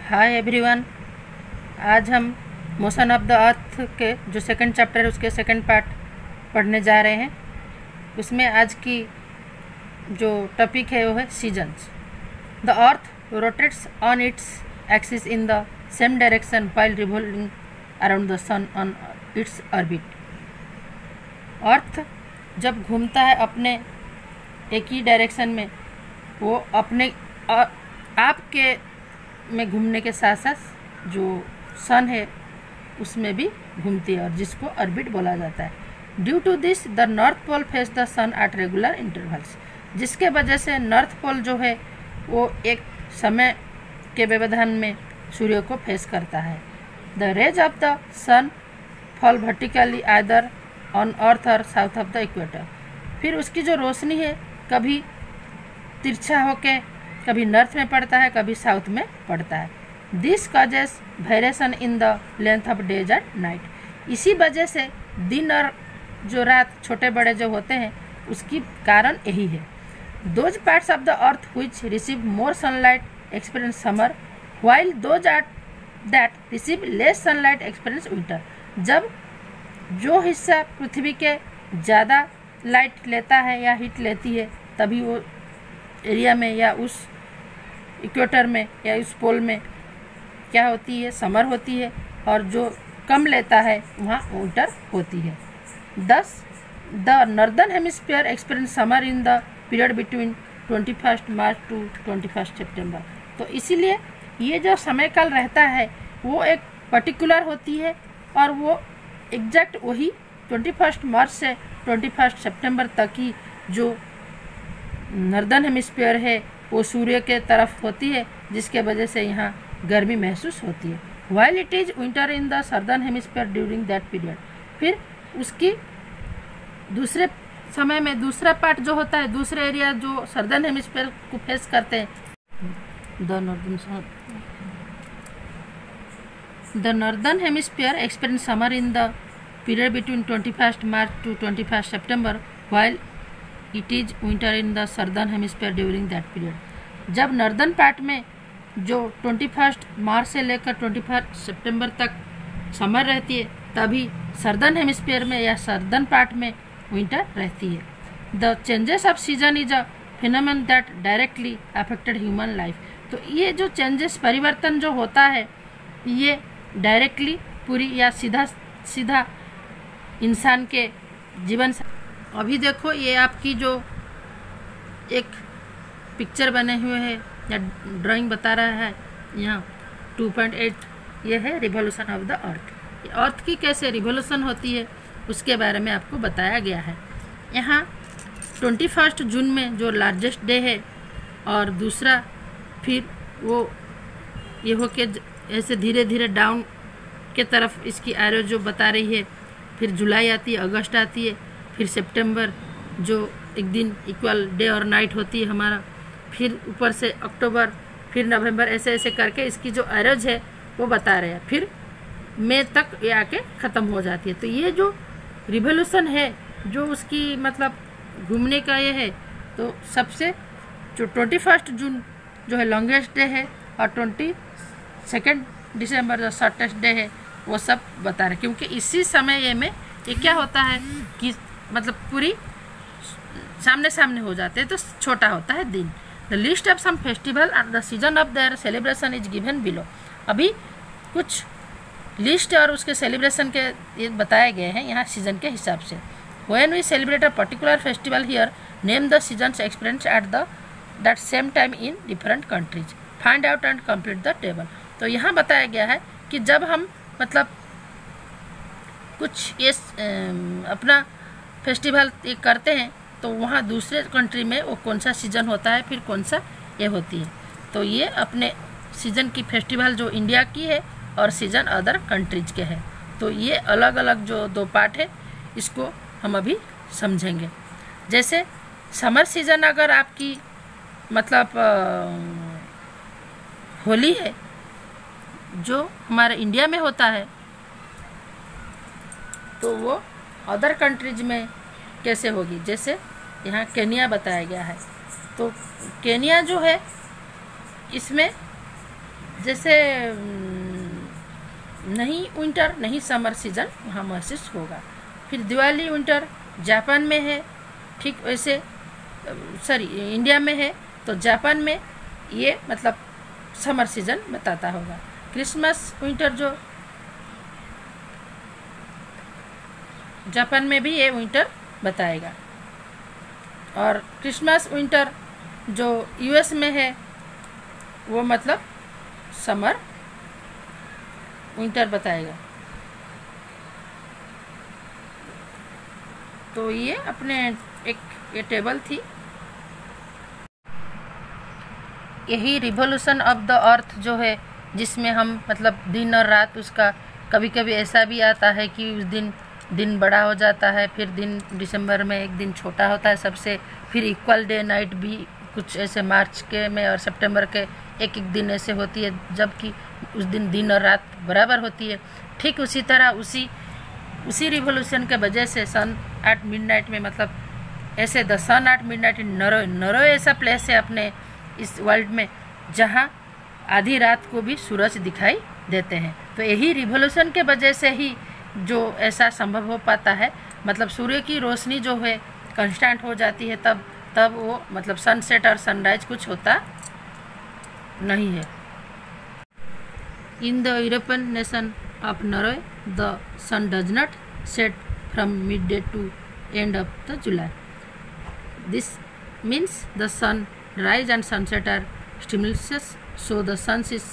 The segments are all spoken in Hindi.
Hi everyone. आज हम मोशन ऑफ द अर्थ के जो सेकंड चैप्टर है उसके सेकंड पार्ट पढ़ने जा रहे हैं। उसमें आज की जो टॉपिक है वो है seasons. The earth rotates on its axis in the same direction while revolving around the sun on its orbit. Earth जब घूमता है अपने एक ही डायरेक्शन में, वो अपने आपके में घूमने के साथ साथ जो सन है उसमें भी घूमती है और जिसको ऑर्बिट बोला जाता है। Due to this the north pole face the sun at regular intervals, जिसके वजह से नॉर्थ पोल जो है वो एक समय के व्यवधान में सूर्य को फेस करता है। The rays of the sun fall vertically either on earth or south of the equator. फिर उसकी जो रोशनी है कभी तिरछा होके कभी नॉर्थ में पड़ता है, कभी साउथ में पड़ता है। This causes variation in the length of days and night. इसी वजह से दिन और जो रात छोटे बड़े जो होते हैं उसकी कारण यही है। Those parts of the earth which receive more sunlight experience summer while those that receive less sunlight experience winter. जब जो हिस्सा पृथ्वी के ज़्यादा लाइट लेता है या हीट लेती है तभी वो एरिया में या उस इक्वेटर में या उस पोल में क्या होती है, समर होती है, और जो कम लेता है वहाँ विंटर होती है। दस the northern hemisphere experience summer in the period between 21 March two 21 सितंबर। तो इसीलिए ये जो समय काल रहता है वो एक पर्टिकुलर होती है और वो एग्जैक्ट वही 21 मार्च से 21 सितंबर तक ही जो नॉर्दर्न हेमिस्फीयर है वो सूर्य के तरफ होती है, जिसके वजह से यहाँ गर्मी महसूस होती है। While it is winter in the southern hemisphere during that period. फिर उसकी दूसरे समय में दूसरा पार्ट जो होता है, दूसरे एरिया जो सदर्न हेमिस्फीयर को फेस करते हैं, the northern hemisphere experience summer in the period between 21 March two 21 September while it is winter in the southern hemisphere during that period. जब नॉर्दर्न पार्ट में जो 21 मार्च से लेकर 21 सितंबर तक समर रहती है तभी सदर्न हेमिस्फीयर में या सदर्न पार्ट में विंटर रहती है। The changes off season is a phenomenon that directly affected human life. तो ये जो चेंजेस परिवर्तन जो होता है ये डायरेक्टली पूरी या सीधा सीधा इंसान के जीवन से। अभी देखो ये आपकी जो एक पिक्चर बने हुए हैं या ड्राइंग बता रहा है यहाँ 2.8, ये है रिवॉल्यूशन ऑफ द अर्थ। अर्थ की कैसे रिवॉल्यूशन होती है उसके बारे में आपको बताया गया है। यहाँ 21 जून में जो लार्जेस्ट डे है और दूसरा फिर वो ये हो के ऐसे धीरे धीरे डाउन के तरफ इसकी एरो जो बता रही है। फिर जुलाई आती है, अगस्त आती है, फिर सितंबर जो एक दिन इक्वल डे और नाइट होती है हमारा, फिर ऊपर से अक्टूबर, फिर नवंबर, ऐसे ऐसे करके इसकी जो एरोज है वो बता रहे हैं। फिर मई तक ये आके ख़त्म हो जाती है। तो ये जो रिवॉल्यूशन है जो उसकी मतलब घूमने का ये है, तो सबसे जो 21 जून जो है लॉन्गेस्ट डे है और 22 दिसंबर जो शॉर्टेस्ट डे है वो सब बता रहे, क्योंकि इसी समय ये में ये क्या होता है कि मतलब पूरी सामने सामने हो जाते हैं तो छोटा होता है दिन। The list of some festival and the season of their celebration is given below. अभी कुछ लिस्ट और उसके सेलिब्रेशन के ये बताए गए हैं यहाँ सीजन के हिसाब से। When we celebrate a particular festival here name the seasons experience at the that same time in different countries, find out and complete the table. तो यहाँ बताया गया है कि जब हम मतलब कुछ ये अपना फेस्टिवल ये करते हैं तो वहाँ दूसरे कंट्री में वो कौन सा सीज़न होता है, फिर कौन सा ये होती है। तो ये अपने सीज़न की फेस्टिवल जो इंडिया की है और सीज़न अदर कंट्रीज के हैं। तो ये अलग अलग जो दो पार्ट है इसको हम अभी समझेंगे। जैसे समर सीज़न अगर आपकी मतलब होली है जो हमारे इंडिया में होता है तो वो अदर कंट्रीज में कैसे होगी। जैसे यहाँ केन्या बताया गया है, तो केन्या जो है इसमें जैसे नहीं विंटर नहीं समर सीजन वहाँ महसूस होगा। फिर दिवाली विंटर जापान में है, ठीक वैसे इंडिया में है तो जापान में ये मतलब समर सीजन बताता होगा। क्रिसमस विंटर जो जापान में भी ये विंटर बताएगा, और क्रिसमस विंटर जो यूएस में है वो मतलब समर विंटर बताएगा। तो ये अपने ये टेबल थी। यही रिवॉल्यूशन ऑफ द अर्थ जो है, जिसमें हम मतलब दिन और रात उसका कभी कभी ऐसा भी आता है कि उस दिन बड़ा हो जाता है, फिर दिन दिसंबर में एक दिन छोटा होता है सबसे, फिर इक्वल डे नाइट भी कुछ ऐसे मार्च के में और सितंबर के एक दिन ऐसे होती है जबकि उस दिन और रात बराबर होती है। ठीक उसी तरह उसी रिवॉल्यूशन के वजह से सन एट मिडनाइट में मतलब ऐसे the sun at midnight in Norway ऐसा प्लेस है अपने इस वर्ल्ड में जहाँ आधी रात को भी सूरज दिखाई देते हैं। तो यही रिवॉल्यूशन के वजह से ही जो ऐसा संभव हो पाता है, मतलब सूर्य की रोशनी जो है कांस्टेंट हो जाती है, तब वो मतलब सनसेट और सनराइज कुछ होता नहीं है। In the European nation of Norway the sun does not set from mid day to end of the July. This means the sun rise and sunset are simultaneous, so the sun is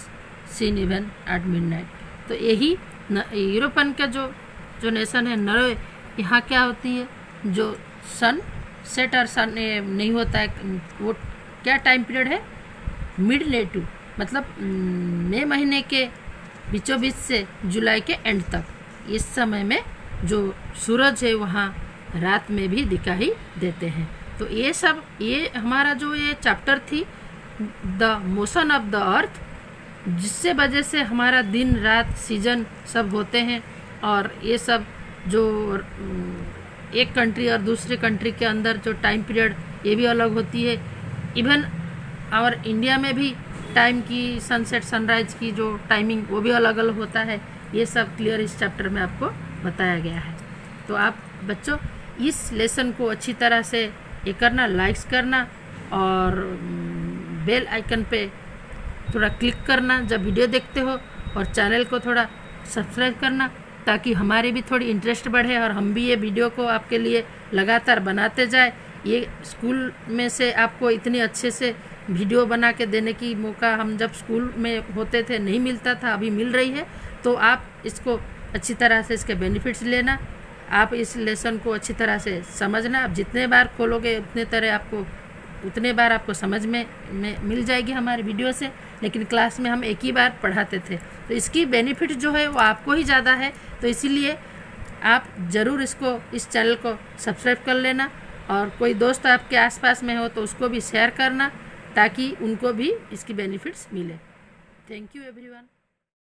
seen even at midnight। तो यही यूरोपन का जो नेशन है नॉर्वे, यहाँ क्या होती है, जो सन सेट और सन नहीं होता है, वो क्या टाइम पीरियड है, मिड डे टू मतलब मई महीने के बीचों बीच से जुलाई के एंड तक, इस समय में जो सूरज है वहाँ रात में भी दिखाई देते हैं। तो ये हमारा जो ये चैप्टर थी the motion of the earth, जिससे वजह से हमारा दिन रात सीजन सब होते हैं, और ये सब जो एक कंट्री और दूसरे कंट्री के अंदर जो टाइम पीरियड ये भी अलग होती है। इवन और इंडिया में भी टाइम की सनसेट सनराइज की जो टाइमिंग वो भी अलग अलग होता है। ये सब क्लियर इस चैप्टर में आपको बताया गया है। तो आप बच्चों इस लेसन को अच्छी तरह से ये करना, लाइक्स करना और बेल आइकन पे थोड़ा क्लिक करना जब वीडियो देखते हो, और चैनल को थोड़ा सब्सक्राइब करना ताकि हमारी भी थोड़ी इंटरेस्ट बढ़े और हम भी ये वीडियो को आपके लिए लगातार बनाते जाए। ये स्कूल में से आपको इतनी अच्छे से वीडियो बना के देने की मौका हम जब स्कूल में होते थे नहीं मिलता था, अभी मिल रही है। तो आप इसको अच्छी तरह से इसके बेनिफिट्स लेना, आप इस लेसन को अच्छी तरह से समझना। आप जितने बार खोलोगे उतने बार आपको समझ में मिल जाएगी हमारे वीडियो से। लेकिन क्लास में हम एक ही बार पढ़ाते थे, तो इसकी बेनिफिट जो है वो आपको ही ज़्यादा है। तो इसीलिए आप ज़रूर इस चैनल को सब्सक्राइब कर लेना, और कोई दोस्त आपके आसपास में हो तो उसको भी शेयर करना ताकि उनको भी इसकी बेनिफिट्स मिले। Thank you everyone.